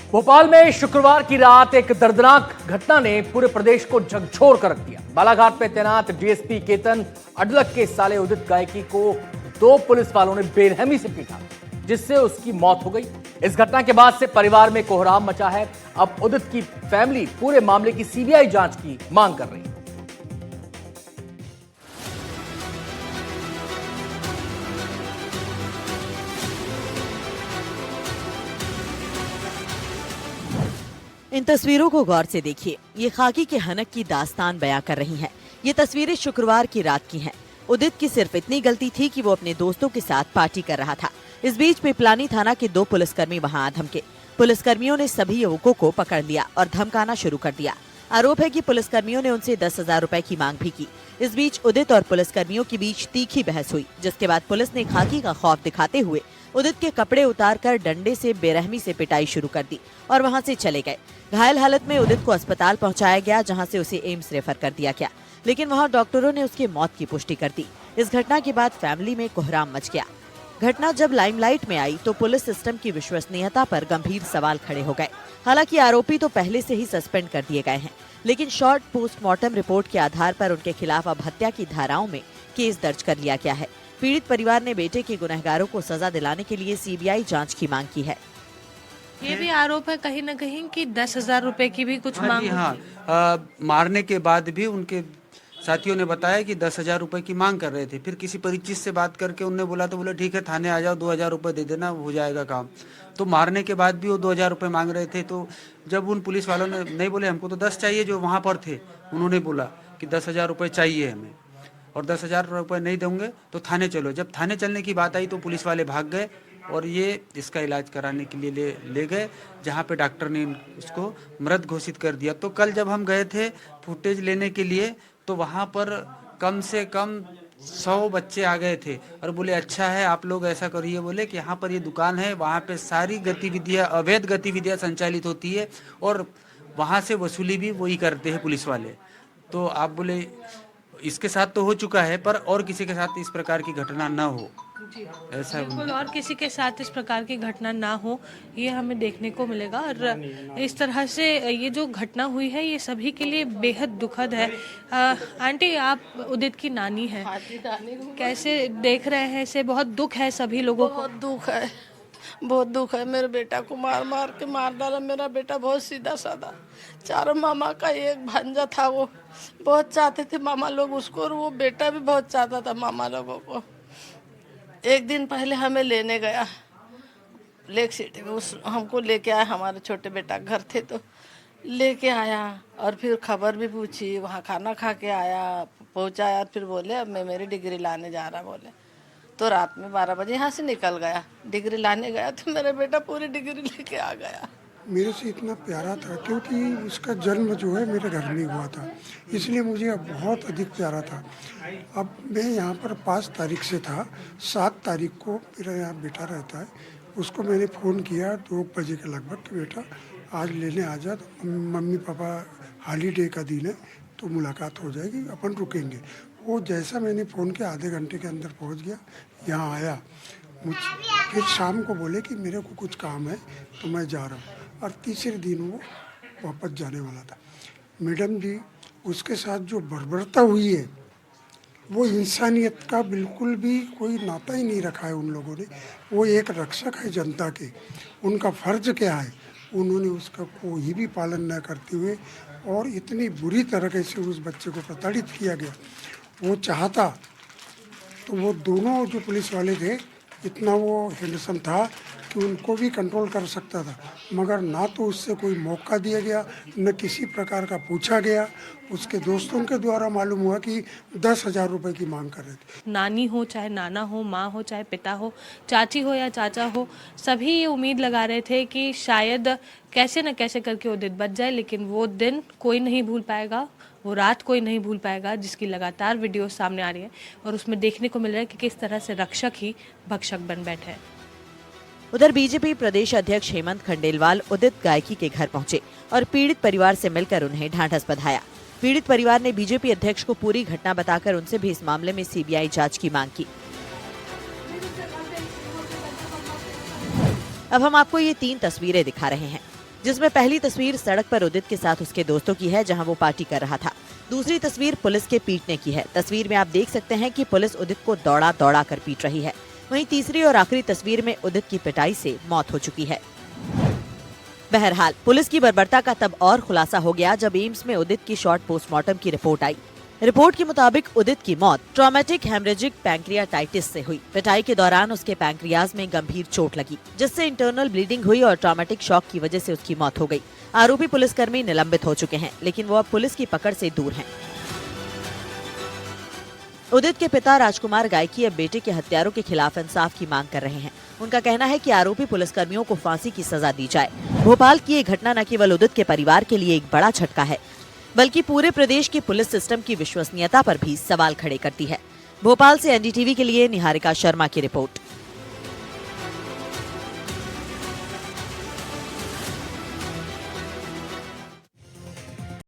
भोपाल में शुक्रवार की रात एक दर्दनाक घटना ने पूरे प्रदेश को झकझोर कर रख दिया। बालाघाट में तैनात डीएसपी केतन अडलक के साले उदित गायकी को 2 पुलिस वालों ने बेरहमी से पीटा, जिससे उसकी मौत हो गई। इस घटना के बाद से परिवार में कोहराम मचा है। अब उदित की फैमिली पूरे मामले की सीबीआई जांच की मांग कर रही है। इन तस्वीरों को गौर से देखिए। ये खाकी के हनक की दास्तान बयां कर रही हैं। ये तस्वीरें शुक्रवार की रात की हैं। उदित की सिर्फ इतनी गलती थी कि वो अपने दोस्तों के साथ पार्टी कर रहा था। इस बीच पिपलानी थाना के 2 पुलिसकर्मी वहां आ धमके। पुलिसकर्मियों ने सभी युवकों को पकड़ लिया और धमकाना शुरू कर दिया। आरोप है कि पुलिसकर्मियों ने उनसे 10,000 रुपए की मांग भी की। इस बीच उदित और पुलिसकर्मियों के बीच तीखी बहस हुई, जिसके बाद पुलिस ने खाकी का खौफ दिखाते हुए उदित के कपड़े उतारकर डंडे से बेरहमी से पिटाई शुरू कर दी और वहां से चले गए। घायल हालत में उदित को अस्पताल पहुंचाया गया, जहां से उसे एम्स रेफर कर दिया गया, लेकिन वहां डॉक्टरों ने उसकी मौत की पुष्टि कर दी। इस घटना के बाद फैमिली में कोहराम मच गया। घटना जब लाइमलाइट में आई तो पुलिस सिस्टम की विश्वसनीयता पर गंभीर सवाल खड़े हो गए। हालांकि आरोपी तो पहले से ही सस्पेंड कर दिए गए हैं, लेकिन शॉर्ट पोस्टमार्टम रिपोर्ट के आधार पर उनके खिलाफ अब हत्या की धाराओं में केस दर्ज कर लिया गया है। पीड़ित परिवार ने बेटे के गुनहगारों को सजा दिलाने के लिए सीबीआई जांच की मांग की है। ये भी आरोप है कहीं न कहीं कि 10,000 रुपए की भी कुछ मांग मारने के बाद भी उनके साथियों ने बताया कि 10,000 रुपए की मांग कर रहे थे। फिर किसी परिचित से बात करके उनने बोला तो बोले ठीक है थाने आ जाओ, 2,000 रुपए दे देना, हो जाएगा काम। तो मारने के बाद भी वो 2,000 रुपए मांग रहे थे। तो जब उन पुलिस वालों ने नहीं बोले हमको तो 10 चाहिए, जो वहाँ पर थे उन्होंने बोला कि 10,000 रुपए चाहिए हमें और 10,000 रुपए नहीं देंगे तो थाने चलो। जब थाने चलने की बात आई तो पुलिस वाले भाग गए और ये इसका इलाज कराने के लिए ले गए, जहाँ पे डॉक्टर ने उसको मृत घोषित कर दिया। तो कल जब हम गए थे फुटेज लेने के लिए तो वहाँ पर कम से कम 100 बच्चे आ गए थे और बोले अच्छा है आप लोग ऐसा करिए, बोले कि यहाँ पर ये दुकान है, वहाँ पे सारी गतिविधियाँ अवैध गतिविधियाँ संचालित होती है और वहाँ से वसूली भी वही करते हैं पुलिस वाले। तो आप बोले इसके साथ तो हो चुका है पर और किसी के साथ इस प्रकार की घटना ना हो, ऐसा बिल्कुल और किसी के साथ इस प्रकार की घटना ना हो, ये हमें देखने को मिलेगा। और इस तरह से ये जो घटना हुई है ये सभी के लिए बेहद दुखद है। आंटी आप उदित की नानी हैं, कैसे देख रहे हैं इसे? बहुत दुख है सभी लोगों को। बहुत दुख है। मेरे बेटा को मार मार के मार डाला। मेरा बेटा बहुत सीधा साधा, चारों मामा का एक भांजा था, वो बहुत चाहते थे मामा लोग उसको और वो बेटा भी बहुत चाहता था मामा लोगों को। एक दिन पहले हमें लेने गया लेक सिटी में, उस हमको लेके आया, हमारे छोटे बेटा घर थे तो लेके आया और फिर खबर भी पूछी, वहाँ खाना खा के आया, पहुँचाया, फिर बोले अब मैं मेरी डिग्री लाने जा रहा बोले। तो रात में 12 बजे यहाँ से निकल गया, डिग्री लाने गया तो मेरा बेटा पूरी डिग्री लेके आ गया। मेरे से इतना प्यारा था क्योंकि उसका जन्म जो है मेरे घर में हुआ था, इसलिए मुझे अब बहुत अधिक प्यारा था। अब मैं यहाँ पर 5 तारीख से था, 7 तारीख को मेरा यहाँ बेटा रहता है, उसको मैंने फ़ोन किया 2 बजे के लगभग कि बेटा आज लेने आ जा। तो मम्मी पापा हॉलीडे का दिन है तो मुलाकात हो जाएगी, अपन रुकेंगे। वो जैसा मैंने फ़ोन किया आधे घंटे के अंदर पहुँच गया, यहाँ आया। फिर शाम को बोले कि मेरे को कुछ काम है तो मैं जा रहा हूँ, और तीसरे दिन वो वापस जाने वाला था। मैडम जी उसके साथ जो बर्बरता हुई है वो इंसानियत का बिल्कुल भी कोई नाता ही नहीं रखा है उन लोगों ने। वो एक रक्षक है जनता के, उनका फ़र्ज क्या है, उन्होंने उसका कोई भी पालन न करते हुए और इतनी बुरी तरीके से उस बच्चे को प्रताड़ित किया गया। वो चाहता तो वो दोनों जो पुलिस वाले थे इतना वो हैंडसम था कि उनको भी कंट्रोल कर सकता था, मगर ना तो उससे कोई मौका दिया गया, न किसी प्रकार का पूछा गया। उसके दोस्तों के द्वारा मालूम हुआ कि 10,000 रुपए की मांग कर रहे थे। नानी हो चाहे नाना हो, माँ हो चाहे पिता हो, चाची हो या चाचा हो, सभी ये उम्मीद लगा रहे थे कि शायद कैसे न कैसे करके उदित बच जाए, लेकिन वो दिन कोई नहीं भूल पाएगा, वो रात कोई नहीं भूल पाएगा, जिसकी लगातार वीडियो सामने आ रही है और उसमें देखने को मिल रहा है कि किस तरह से रक्षक ही भक्षक बन बैठे हैं। उधर बीजेपी प्रदेश अध्यक्ष हेमंत खंडेलवाल उदित गायकी के घर पहुंचे और पीड़ित परिवार से मिलकर उन्हें ढांढस बंधाया। पीड़ित परिवार ने बीजेपी अध्यक्ष को पूरी घटना बताकर उनसे भी इस मामले में सीबीआई जांच की मांग की। अब हम आपको ये 3 तस्वीरें दिखा रहे हैं। जिसमें पहली तस्वीर सड़क पर उदित के साथ उसके दोस्तों की है, जहां वो पार्टी कर रहा था। दूसरी तस्वीर पुलिस के पीटने की है। तस्वीर में आप देख सकते हैं कि पुलिस उदित को दौड़ा दौड़ा कर पीट रही है। वहीं तीसरी और आखिरी तस्वीर में उदित की पिटाई से मौत हो चुकी है। बहरहाल पुलिस की बर्बरता का तब और खुलासा हो गया जब एम्स में उदित की शॉर्ट पोस्टमार्टम की रिपोर्ट आई। रिपोर्ट के मुताबिक उदित की मौत ट्रॉमेटिक हेमरेजिक पैंक्रियाटाइटिस से हुई। पिटाई के दौरान उसके पैंक्रियाज में गंभीर चोट लगी, जिससे इंटरनल ब्लीडिंग हुई और ट्रॉमेटिक शॉक की वजह से उसकी मौत हो गई। आरोपी पुलिसकर्मी निलंबित हो चुके हैं, लेकिन वो अब पुलिस की पकड़ से दूर हैं। उदित के पिता राजकुमार गायकी अब बेटे के हत्यारों के खिलाफ इंसाफ की मांग कर रहे हैं। उनका कहना है कि आरोपी पुलिसकर्मियों को फांसी की सजा दी जाए। भोपाल की ये घटना न केवल उदित के परिवार के लिए एक बड़ा झटका है, बल्कि पूरे प्रदेश के पुलिस सिस्टम की विश्वसनीयता पर भी सवाल खड़े करती है। भोपाल से एनडीटीवी के लिए निहारिका शर्मा की रिपोर्ट।